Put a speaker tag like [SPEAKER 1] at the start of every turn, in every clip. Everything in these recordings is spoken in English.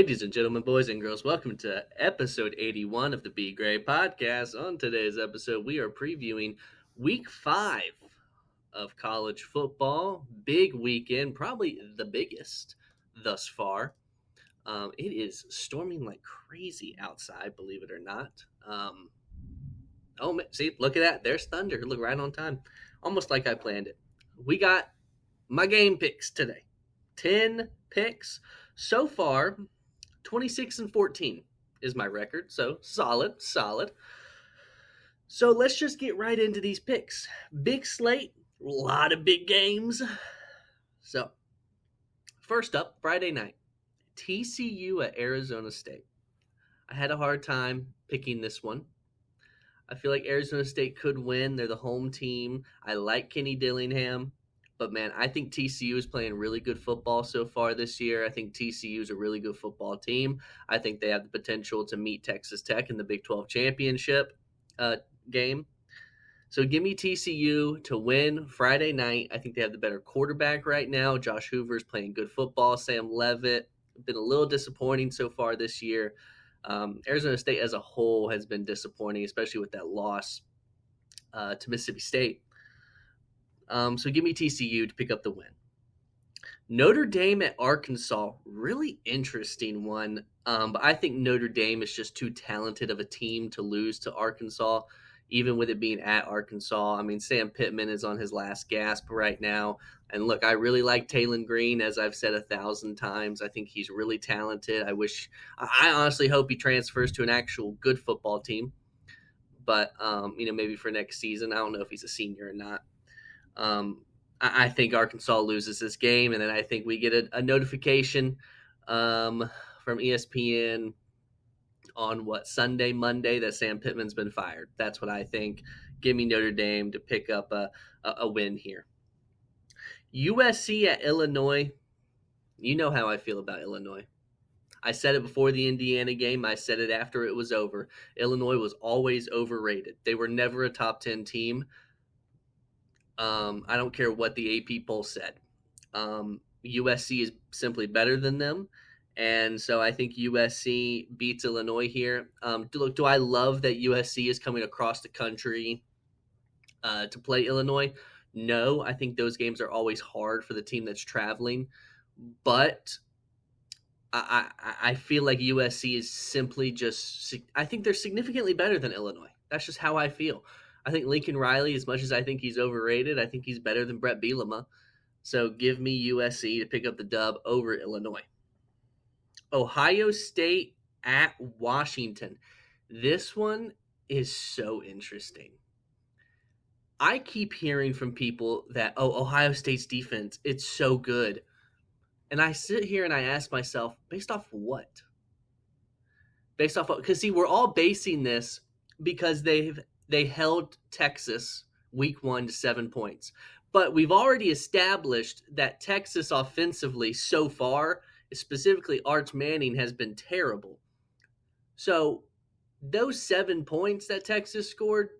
[SPEAKER 1] Ladies and gentlemen, boys and girls, welcome to episode 81 of the Be Grey podcast. On today's episode, we are previewing week 5 of college football. Big weekend, probably the biggest thus far. It is storming like crazy outside, believe it or not. See, look at that. There's thunder. Look, right on time. Almost like I planned it. We got my game picks today. 10 picks. So far, 26-14 is my record, so solid. So let's just get right into these picks. Big slate, a lot of big games. So, first up, Friday night, TCU at Arizona State. I had a hard time picking this one. I feel like Arizona State could win. They're the home team. I like Kenny Dillingham. But, man, I think TCU is playing really good football so far this year. I think TCU is a really good football team. I think they have the potential to meet Texas Tech in the Big 12 championship game. So give me TCU to win Friday night. I think they have the better quarterback right now. Josh Hoover's playing good football. Sam Leavitt been a little disappointing so far this year. Arizona State as a whole has been disappointing, especially with that loss to Mississippi State. So give me TCU to pick up the win. Notre Dame at Arkansas, really interesting one. But I think Notre Dame is just too talented of a team to lose to Arkansas, even with it being at Arkansas. I mean, Sam Pittman is on his last gasp right now. And look, I really like Talon Green, as I've said 1,000 times. I think he's really talented. I honestly hope he transfers to an actual good football team. But, maybe for next season. I don't know if he's a senior or not. I think Arkansas loses this game, and then I think we get a notification from ESPN on Sunday, Monday, that Sam Pittman's been fired. That's what I think. Give me Notre Dame to pick up a win here. USC at Illinois. You know how I feel about Illinois. I said it before the Indiana game. I said it after it was over. Illinois was always overrated. They were never a top 10 team. I don't care what the AP poll said. USC is simply better than them. And so I think USC beats Illinois here. Do I love that USC is coming across the country to play Illinois? No, I think those games are always hard for the team that's traveling. But I feel like USC is simply I think they're significantly better than Illinois. That's just how I feel. I think Lincoln Riley, as much as I think he's overrated, I think he's better than Brett Bielema. So give me USC to pick up the dub over Illinois. Ohio State at Washington. This one is so interesting. I keep hearing from people that, Ohio State's defense, it's so good. And I sit here and I ask myself, based off what? Because see, we're all basing this because they held Texas week 1 to 7 points. But we've already established that Texas offensively so far, specifically Arch Manning, has been terrible. So those 7 points that Texas scored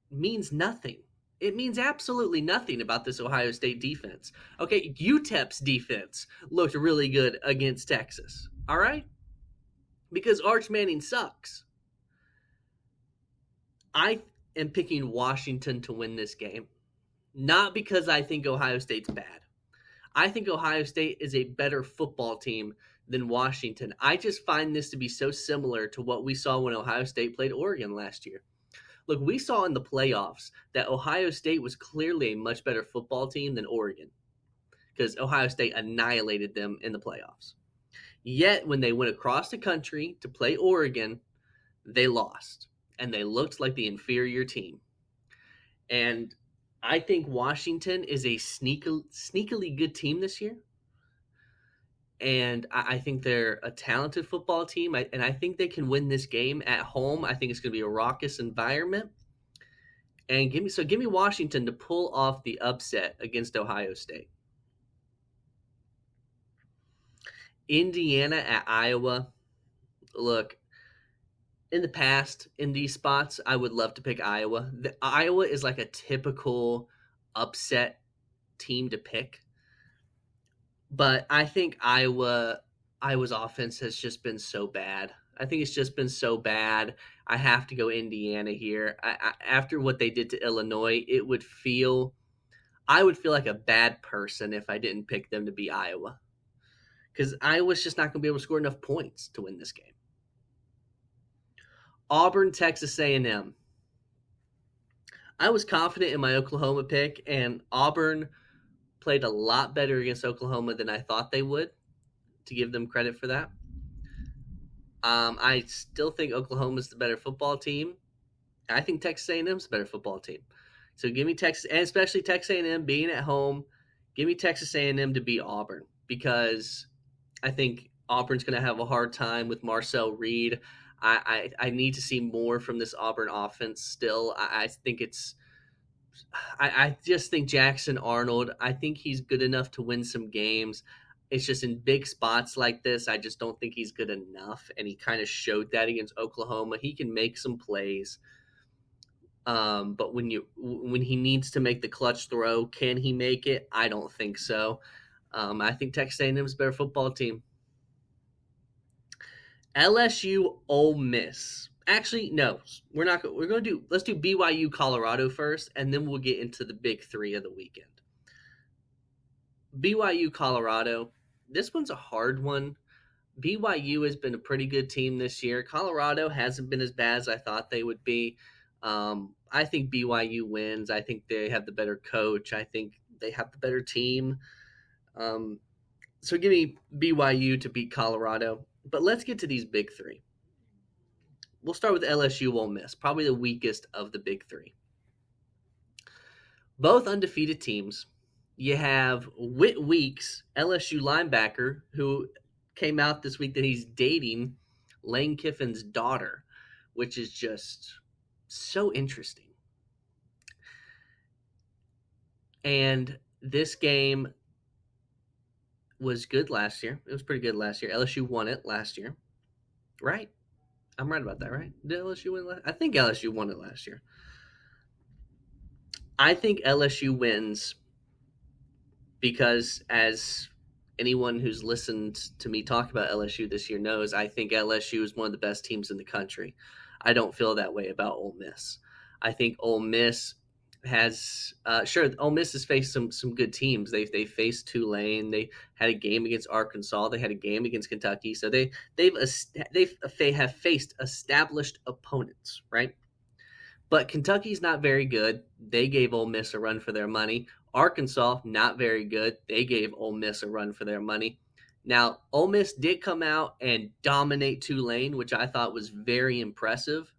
[SPEAKER 1] means nothing. It means absolutely nothing about this Ohio State defense. Okay, UTEP's defense looked really good against Texas. All right? Because Arch Manning sucks. I am picking Washington to win this game. Not because I think Ohio State's bad. I think Ohio State is a better football team than Washington. I just find this to be so similar to what we saw when Ohio State played Oregon last year. Look, we saw in the playoffs that Ohio State was clearly a much better football team than Oregon because Ohio State annihilated them in the playoffs. Yet, when they went across the country to play Oregon, they lost, and they looked like the inferior team. And I think Washington is a sneakily good team this year. And I think they're a talented football team, and I think they can win this game at home. I think it's going to be a raucous environment. And give me Washington to pull off the upset against Ohio State. Indiana at Iowa. Look, in the past, in these spots, I would love to pick Iowa. Iowa is like a typical upset team to pick. But I think Iowa Iowa's offense has just been so bad. I think it's just been so bad. I have to go Indiana here. After what they did to Illinois, I would feel like a bad person if I didn't pick them to beat Iowa because Iowa's just not going to be able to score enough points to win this game. Auburn, Texas A&M. I was confident in my Oklahoma pick, and Auburn played a lot better against Oklahoma than I thought they would. To give them credit for that, I still think Oklahoma's the better football team. I think Texas A&M's the better football team. So give me Texas, and especially Texas A&M being at home. Give me Texas A&M to beat Auburn because I think Auburn's going to have a hard time with Marcel Reed. I need to see more from this Auburn offense still. I just think Jackson Arnold, I think he's good enough to win some games. It's just in big spots like this, I just don't think he's good enough. And he kind of showed that against Oklahoma. He can make some plays. But when he needs to make the clutch throw, can he make it? I don't think so. I think Texas A&M's a better football team. LSU, Ole Miss. Actually, no, we're not. We're going to do. Let's do BYU, Colorado first, and then we'll get into the big three of the weekend. BYU, Colorado. This one's a hard one. BYU has been a pretty good team this year. Colorado hasn't been as bad as I thought they would be. I think BYU wins. I think they have the better coach. I think they have the better team. So give me BYU to beat Colorado. But let's get to these big three. We'll start with LSU, Ole Miss, probably the weakest of the big three. Both undefeated teams. You have Whit Weeks, LSU linebacker, who came out this week that he's dating Lane Kiffin's daughter, which is just so interesting. And this game was good last year. It was pretty good last year. LSU won it last year, right? I'm right about that, right? Did LSU win last? I think LSU won it last year. I think LSU wins because, as anyone who's listened to me talk about LSU this year knows, I think LSU is one of the best teams in the country. I don't feel that way about Ole Miss. I think Ole Miss has Ole Miss has faced some good teams. They faced Tulane. They had a game against Arkansas. They had a game against Kentucky. So they have faced established opponents, right? But Kentucky's not very good. They gave Ole Miss a run for their money. Arkansas, not very good. They gave Ole Miss a run for their money. Now, Ole Miss did come out and dominate Tulane, which I thought was very impressive.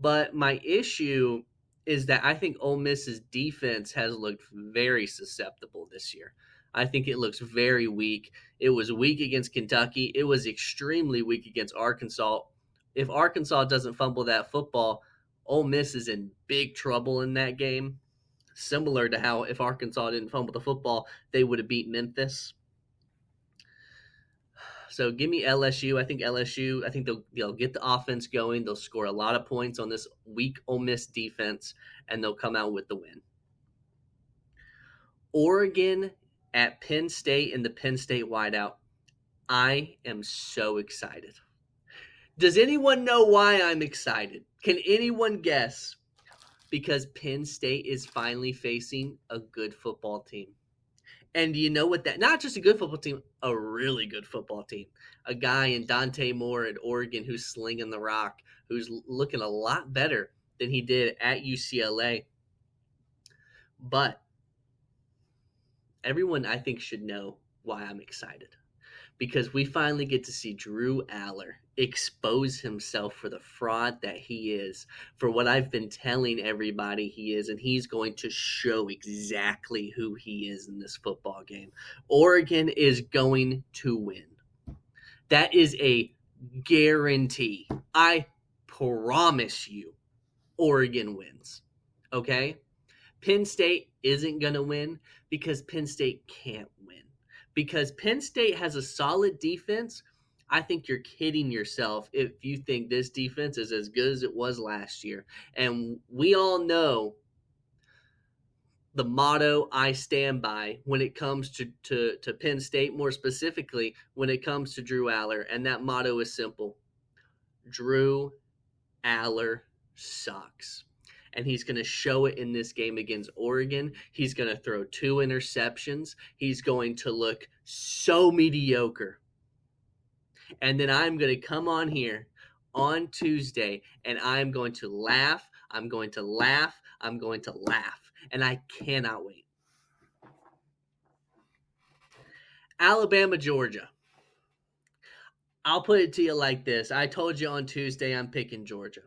[SPEAKER 1] But my issue is that I think Ole Miss's defense has looked very susceptible this year. I think it looks very weak. It was weak against Kentucky. It was extremely weak against Arkansas. If Arkansas doesn't fumble that football, Ole Miss is in big trouble in that game. Similar to how if Arkansas didn't fumble the football, they would have beat Memphis. So give me LSU. I think LSU, they'll get the offense going. They'll score a lot of points on this weak Ole Miss defense, and they'll come out with the win. Oregon at Penn State in the Penn State wideout. I am so excited. Does anyone know why I'm excited? Can anyone guess? Because Penn State is finally facing a good football team. And you know what not just a good football team, a really good football team. A guy in Dante Moore at Oregon who's slinging the rock, who's looking a lot better than he did at UCLA. But everyone, I think, should know why I'm excited. Because we finally get to see Drew Aller expose himself for the fraud that he is, for what I've been telling everybody he is, and he's going to show exactly who he is in this football game. Oregon is going to win. That is a guarantee. I promise you, Oregon wins. Okay? Penn State isn't going to win because Penn State can't win. Because Penn State has a solid defense. I think you're kidding yourself if you think this defense is as good as it was last year. And we all know the motto I stand by when it comes to Penn State, more specifically when it comes to Drew Aller, and that motto is simple: Drew Aller sucks. And he's going to show it in this game against Oregon. He's going to throw 2 interceptions. He's going to look so mediocre. And then I'm going to come on here on Tuesday and I'm going to laugh. I'm going to laugh. I'm going to laugh. And I cannot wait. Alabama, Georgia. I'll put it to you like this. I told you on Tuesday I'm picking Georgia.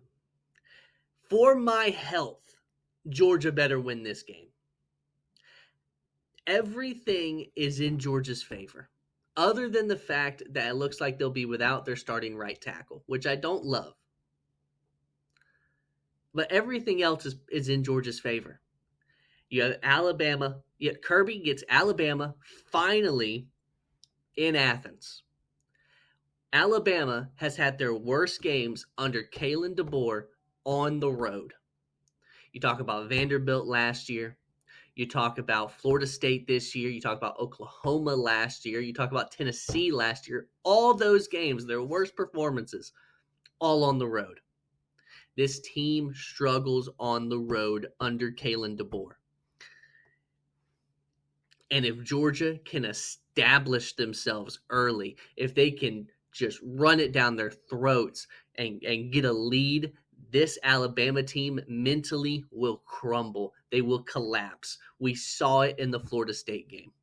[SPEAKER 1] For my health, Georgia better win this game. Everything is in Georgia's favor, other than the fact that it looks like they'll be without their starting right tackle, which I don't love. But everything else is in Georgia's favor. You have Alabama, yet Kirby gets Alabama finally in Athens. Alabama has had their worst games under Kalen DeBoer on the road. You talk about Vanderbilt last year. You talk about Florida State this year. You talk about Oklahoma last year. You talk about Tennessee last year. All those games, their worst performances, all on the road. This team struggles on the road under Kalen DeBoer. And if Georgia can establish themselves early, if they can just run it down their throats and get a lead, this Alabama team mentally will crumble. They will collapse. We saw it in the Florida State game.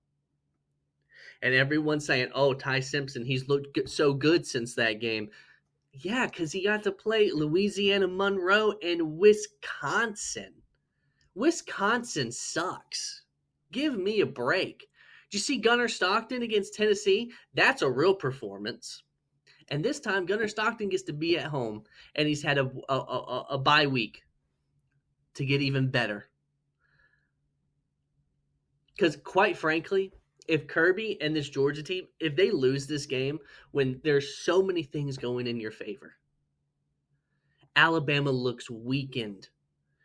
[SPEAKER 1] And everyone's saying, oh, Ty Simpson, he's looked so good since that game. Yeah, because he got to play Louisiana Monroe and Wisconsin. Wisconsin sucks. Give me a break. Did you see Gunnar Stockton against Tennessee? That's a real performance. And this time, Gunnar Stockton gets to be at home, and he's had a bye week to get even better. Because quite frankly, if Kirby and this Georgia team, if they lose this game when there's so many things going in your favor, Alabama looks weakened.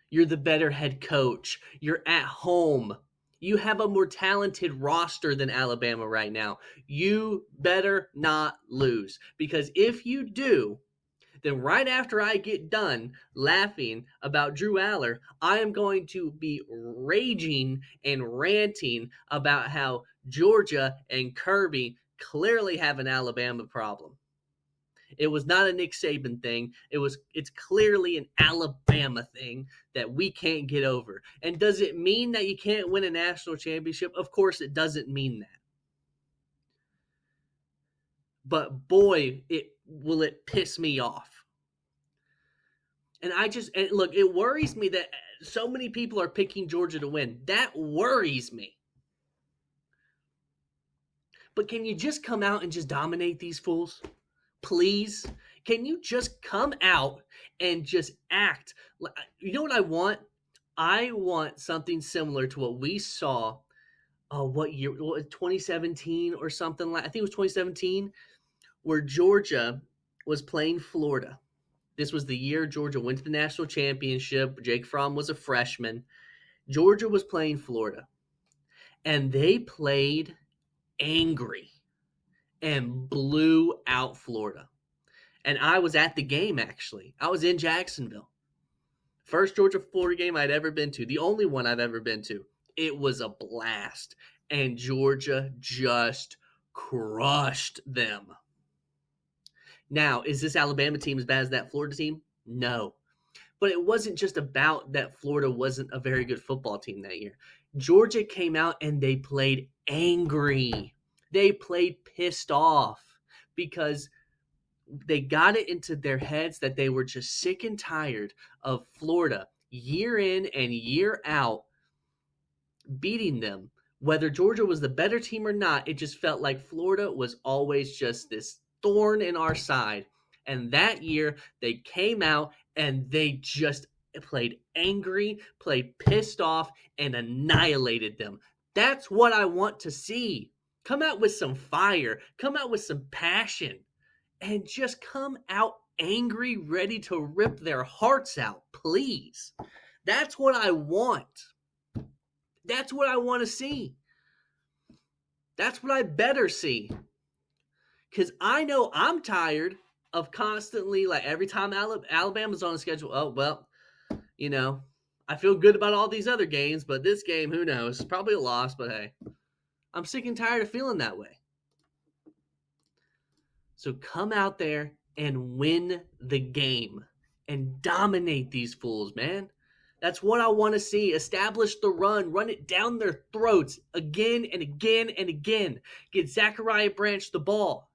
[SPEAKER 1] You're the better head coach. You're at home. You have a more talented roster than Alabama right now. You better not lose. Because if you do, then right after I get done laughing about Drew Aller, I am going to be raging and ranting about how Georgia and Kirby clearly have an Alabama problem. It was not a Nick Saban thing. It's clearly an Alabama thing that we can't get over. And does it mean that you can't win a national championship? Of course it doesn't mean that. But boy, will it piss me off. And look, it worries me that so many people are picking Georgia to win. That worries me. But can you just come out and just dominate these fools? Please? Can you just come out and just act? You know what I want? I want something similar to what we saw, what year? 2017 or something like. I think it was 2017, where Georgia was playing Florida. This was the year Georgia went to the national championship. Jake Fromm was a freshman. Georgia was playing Florida. And they played angry and blew out Florida. And I was at the game, actually. I was in Jacksonville. First Georgia-Florida game I'd ever been to. The only one I've ever been to. It was a blast. And Georgia just crushed them. Now, is this Alabama team as bad as that Florida team? No. But it wasn't just about that Florida wasn't a very good football team that year. Georgia came out and they played angry. They played pissed off because they got it into their heads that they were just sick and tired of Florida year in and year out beating them. Whether Georgia was the better team or not, it just felt like Florida was always just this thorn in our side. And that year, they came out and they just played angry, played pissed off, and annihilated them. That's what I want to see. Come out with some fire. Come out with some passion. And just come out angry, ready to rip their hearts out, please. That's what I want. That's what I want to see. That's what I better see. Because I know I'm tired of constantly, like, every time Alabama's on the schedule, oh, well, you know, I feel good about all these other games, but this game, who knows? Probably a loss, but hey, I'm sick and tired of feeling that way. So come out there and win the game and dominate these fools, man. That's what I want to see. Establish the run it down their throats again and again and again. Get Zachariah Branch the ball.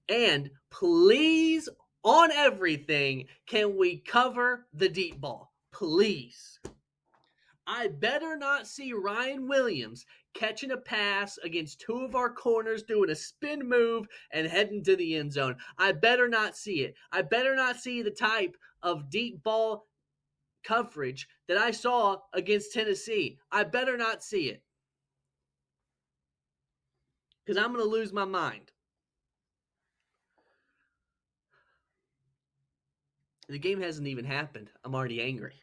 [SPEAKER 1] And please, on everything, can we cover the deep ball? Please. I better not see Ryan Williams catching a pass against two of our corners, doing a spin move and heading to the end zone. I better not see it. I better not see the type of deep ball coverage that I saw against Tennessee. I better not see it. Because I'm going to lose my mind. The game hasn't even happened. I'm already angry.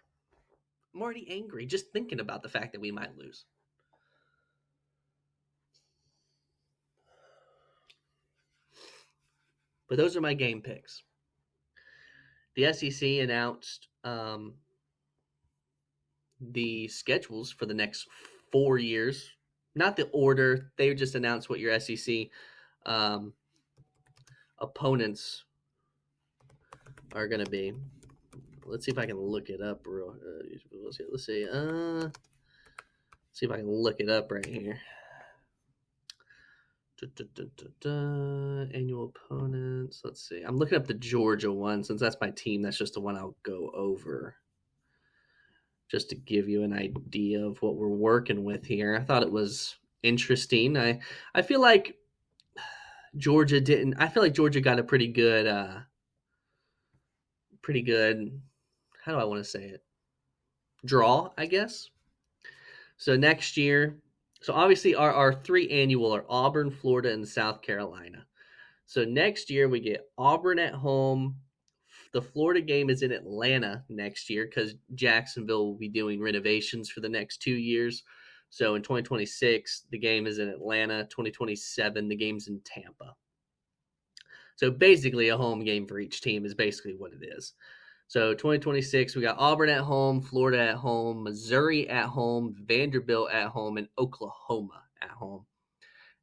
[SPEAKER 1] I'm already angry just thinking about the fact that we might lose. But those are my game picks. The SEC announced the schedules for the next 4 years. Not the order. They just announced what your SEC opponents are going to be. Let's see if I can look it up. Let's see. Let's see if I can look it up right here. Annual opponents. Let's see. I'm looking up the Georgia one since that's my team. That's just the one I'll go over. Just to give you an idea of what we're working with here. I thought it was interesting. I feel like Georgia didn't. I feel like Georgia got a pretty good. How do I want to say it? Draw, I guess. So next year, so obviously our three annual are Auburn, Florida, and South Carolina. So next year we get Auburn at home. The Florida game is in Atlanta next year because Jacksonville will be doing renovations for the next 2 years. So in 2026, the game is in Atlanta. 2027, the game's in Tampa. So basically a home game for each team is basically what it is. So 2026, we got Auburn at home, Florida at home, Missouri at home, Vanderbilt at home, and Oklahoma at home.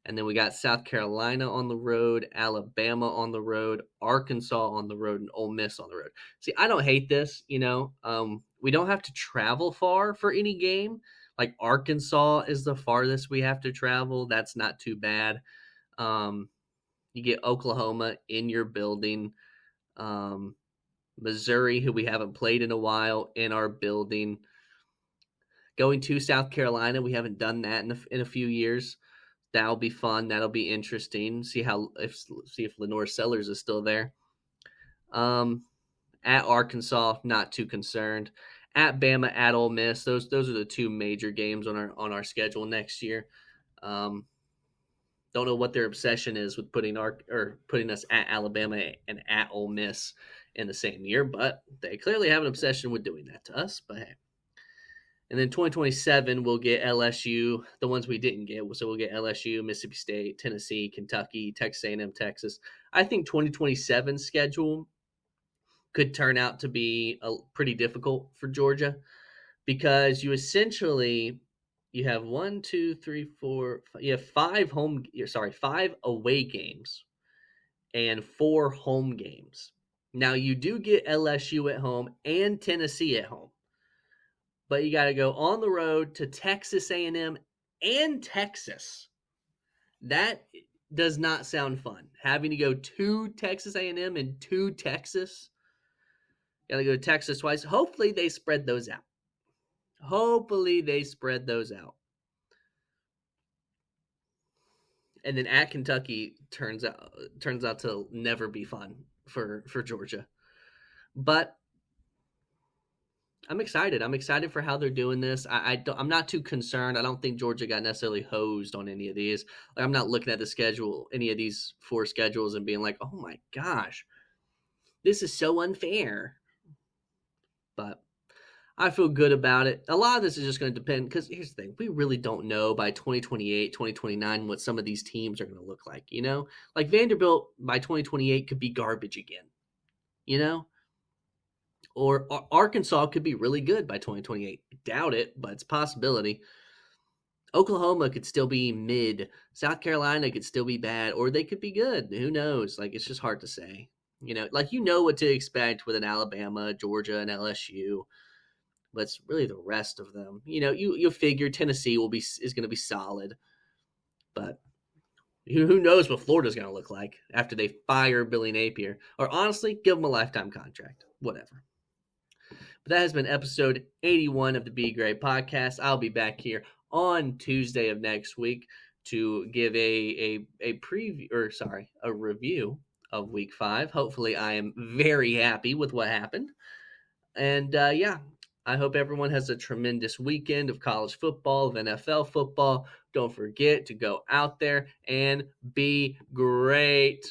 [SPEAKER 1] And then we got South Carolina on the road, Alabama on the road, Arkansas on the road, and Ole Miss on the road. See, I don't hate this, we don't have to travel far for any game. Like Arkansas is the farthest we have to travel. That's not too bad. You get Oklahoma in your building. Missouri, who we haven't played in a while, in our building. Going to South Carolina, we haven't done that in a few years. That'll be fun. That'll be interesting. See if Lenore Sellers is still there. At Arkansas, not too concerned. At Bama, at Ole Miss. Those are the two major games on our schedule next year. Don't know what their obsession is with putting us at Alabama and at Ole Miss in the same year, but they clearly have an obsession with doing that to us. But hey. And then 2027, we'll get LSU, the ones we didn't get. So we'll get LSU, Mississippi State, Tennessee, Kentucky, Texas A&M, Texas. I think 2027 schedule could turn out to be pretty difficult for Georgia because you have 1, 2, 3, 4. You have 5 away games and 4 home games. Now you do get LSU at home and Tennessee at home. But you got to go on the road to Texas A&M and Texas. That does not sound fun. Having to go to Texas A&M and to Texas. Got to go to Texas twice. Hopefully they spread those out. And then at Kentucky turns out to never be fun for Georgia. But I'm excited. I'm excited for how they're doing this. I'm not too concerned. I don't think Georgia got necessarily hosed on any of these. Like, I'm not looking at the schedule, any of these 4 schedules, and being like, oh my gosh, this is so unfair. But I feel good about it. A lot of this is just going to depend because here's the thing. We really don't know by 2028, 2029 what some of these teams are going to look like, you know? Like Vanderbilt by 2028 could be garbage again, you know? Or Arkansas could be really good by 2028. Doubt it, but it's a possibility. Oklahoma could still be mid. South Carolina could still be bad, or they could be good. Who knows? Like, it's just hard to say. You know, like, you know what to expect with an Alabama, Georgia, and LSU. But it's really the rest of them. You know, you figure Tennessee is going to be solid, but who knows what Florida's going to look like after they fire Billy Napier? Or honestly, give them a lifetime contract. Whatever. But that has been episode 81 of the Be Great podcast. I'll be back here on Tuesday of next week to give a preview, or sorry, a review of week 5. Hopefully I am very happy with what happened. And yeah, I hope everyone has a tremendous weekend of college football, of NFL football. Don't forget to go out there and be great.